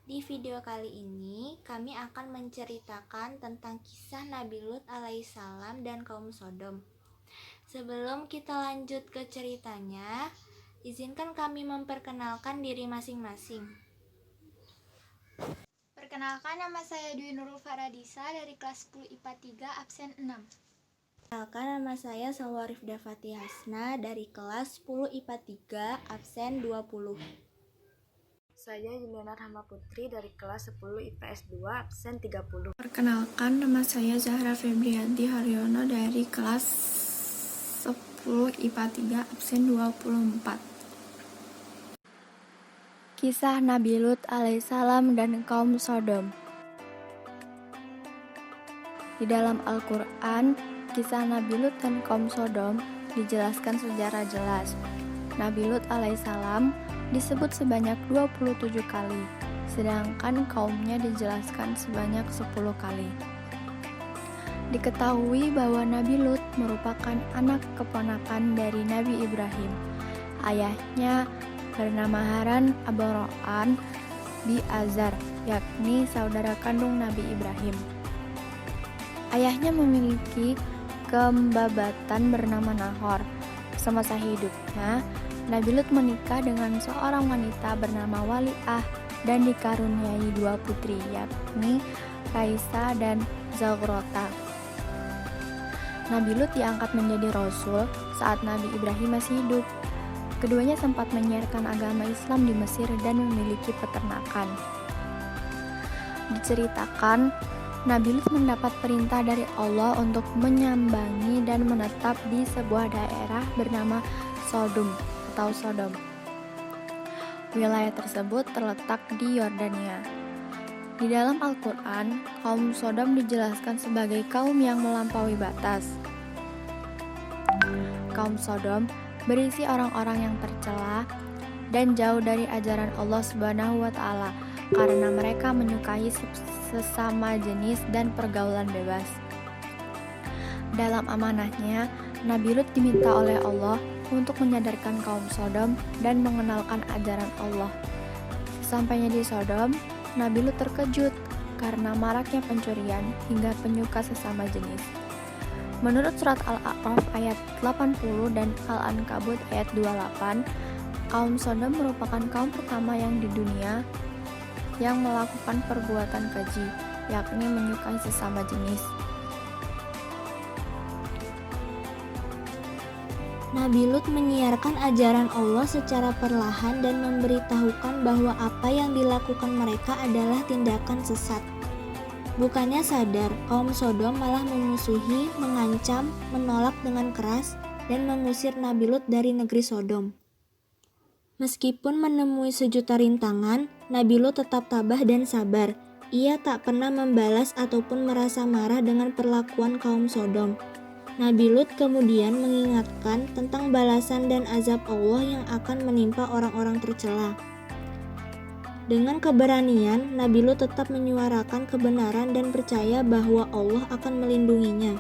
Di video kali ini, kami akan menceritakan tentang kisah Nabi Lut alaihissalam dan kaum Sodom. Sebelum kita lanjut ke ceritanya, izinkan kami memperkenalkan diri masing-masing. Perkenalkan, nama saya Dwi Nurul Faradisa dari kelas 10 IPA 3 absen 6. Perkenalkan, nama saya Salwa Rifda Fatih Hasna dari kelas 10 IPA 3 absen 20. Saya Juliana Rahma Putri dari kelas 10 IPS 2 absen 30. Perkenalkan, nama saya Zahra Febrianti Haryono dari kelas 10 IPA 3 absen 24. Kisah Nabi Lut alaihissalam dan kaum Sodom. Di dalam Al-Quran, kisah Nabi Lut dan kaum Sodom dijelaskan secara jelas. Nabi Lut alaihissalam disebut sebanyak 27 kali, sedangkan kaumnya dijelaskan sebanyak 10 kali. Diketahui bahwa Nabi Lut merupakan anak keponakan dari Nabi Ibrahim. Ayahnya bernama Haran Abaro'an bi Azar, yakni saudara kandung Nabi Ibrahim. Ayahnya memiliki kembabatan bernama Nahor. Semasa hidupnya, Nabi Lut menikah dengan seorang wanita bernama Wali'ah dan dikaruniai dua putri, yakni Raisa dan Zagrota. Nabi Lut diangkat menjadi rasul saat Nabi Ibrahim masih hidup. Keduanya sempat menyiarkan agama Islam di Mesir dan memiliki peternakan. Diceritakan, Nabi Lut mendapat perintah dari Allah untuk menyambangi dan menetap di sebuah daerah bernama Sodom. Wilayah tersebut terletak di Yordania. Di dalam Al-Quran, kaum Sodom dijelaskan sebagai kaum yang melampaui batas. Kaum Sodom berisi orang-orang yang tercela dan jauh dari ajaran Allah Subhanahu wa Ta'ala karena mereka menyukai sesama jenis dan pergaulan bebas. Dalam amanahnya, Nabi Lut diminta oleh Allah untuk menyadarkan kaum Sodom dan mengenalkan ajaran Allah. Sesampainya di Sodom, Nabi Lut terkejut karena maraknya pencurian hingga penyuka sesama jenis. Menurut surat Al-A'raf ayat 80 dan Al-Ankabut ayat 28, kaum Sodom merupakan kaum pertama yang di dunia yang melakukan perbuatan keji, yakni menyukai sesama jenis. Nabi Lut menyiarkan ajaran Allah secara perlahan dan memberitahukan bahwa apa yang dilakukan mereka adalah tindakan sesat. Bukannya sadar, kaum Sodom malah memusuhi, mengancam, menolak dengan keras, dan mengusir Nabi Lut dari negeri Sodom. Meskipun menemui sejuta rintangan, Nabi Lut tetap tabah dan sabar. Ia tak pernah membalas ataupun merasa marah dengan perlakuan kaum Sodom. Nabi Lut kemudian mengingatkan tentang balasan dan azab Allah yang akan menimpa orang-orang tercela. Dengan keberanian, Nabi Lut tetap menyuarakan kebenaran dan percaya bahwa Allah akan melindunginya.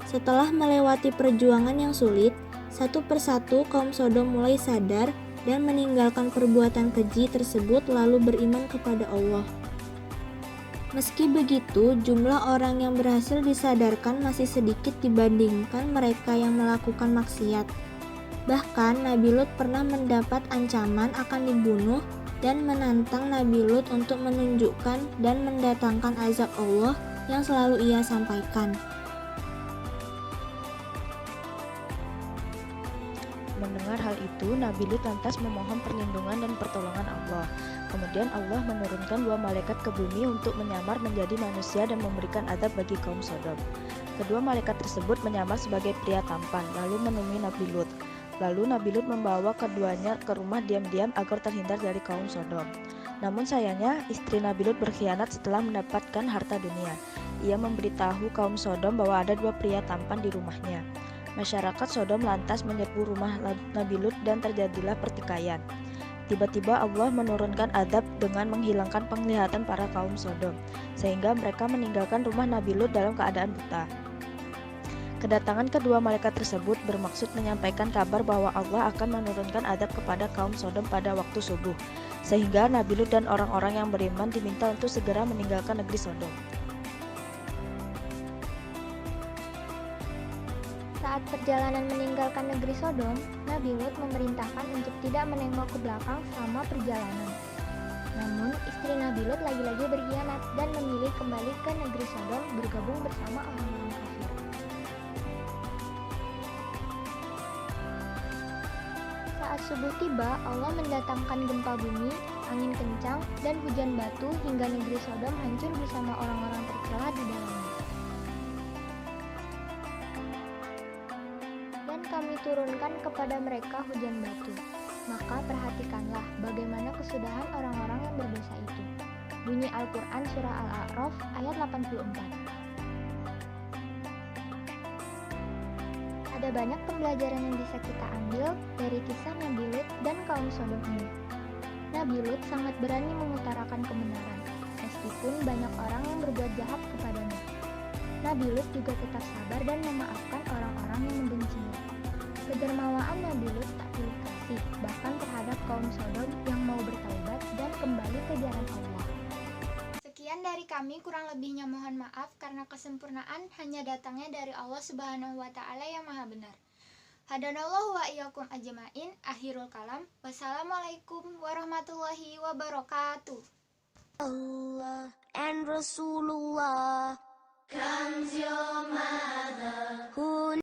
Setelah melewati perjuangan yang sulit, satu persatu kaum Sodom mulai sadar dan meninggalkan perbuatan keji tersebut lalu beriman kepada Allah. Meski begitu, jumlah orang yang berhasil disadarkan masih sedikit dibandingkan mereka yang melakukan maksiat. Bahkan, Nabi Lut pernah mendapat ancaman akan dibunuh dan menantang Nabi Lut untuk menunjukkan dan mendatangkan azab Allah yang selalu ia sampaikan. Mendengar hal itu, Nabi Lut lantas memohon perlindungan dan pertolongan Allah. Kemudian Allah menurunkan dua malaikat ke bumi untuk menyamar menjadi manusia dan memberikan azab bagi kaum Sodom. Kedua malaikat tersebut menyamar sebagai pria tampan, lalu menemui Nabi Lut. Lalu Nabi Lut membawa keduanya ke rumah diam-diam agar terhindar dari kaum Sodom. Namun sayangnya, istri Nabi Lut berkhianat setelah mendapatkan harta dunia. Ia memberitahu kaum Sodom bahwa ada dua pria tampan di rumahnya. Masyarakat Sodom lantas menyerbu rumah Nabi Lut dan terjadilah pertikaian. Tiba-tiba Allah menurunkan azab dengan menghilangkan penglihatan para kaum Sodom, sehingga mereka meninggalkan rumah Nabi Lut dalam keadaan buta. Kedatangan kedua malaikat tersebut bermaksud menyampaikan kabar bahwa Allah akan menurunkan azab kepada kaum Sodom pada waktu subuh, sehingga Nabi Lut dan orang-orang yang beriman diminta untuk segera meninggalkan negeri Sodom. Saat perjalanan meninggalkan negeri Sodom, Nabi Lut memerintahkan untuk tidak menengok ke belakang selama perjalanan. Namun, istri Nabi Lut lagi-lagi berkhianat dan memilih kembali ke negeri Sodom bergabung bersama orang-orang kafir. Saat subuh tiba, Allah mendatangkan gempa bumi, angin kencang, dan hujan batu hingga negeri Sodom hancur bersama orang-orang tercela di dalamnya. Dan kami turunkan kepada mereka hujan batu. Maka perhatikanlah bagaimana kesudahan orang-orang yang berdosa itu. Bunyi Al-Quran Surah Al-A'raf ayat 84. Ada banyak pembelajaran yang bisa kita ambil dari kisah Nabi Lut dan kaum Sodom ini. Nabi Lut sangat berani mengutarakan kebenaran, meskipun banyak orang yang berbuat jahat kepadanya. Nabi Lut juga tetap sabar dan memaafkan orang-orang yang membencinya. Kedermawaan Nabi Lut tak pilih kasih, bahkan terhadap kaum Sodom yang mau bertaubat dan kembali ke jalan Allah. Sekian dari kami, kurang lebihnya mohon maaf karena kesempurnaan hanya datangnya dari Allah Subhanahu wa Ta'ala yang Maha Benar. Hadanallahu wa iyyakum ajmain. Akhirul kalam. Wassalamualaikum warahmatullahi wabarakatuh. Allah and Rasulullah comes your mother who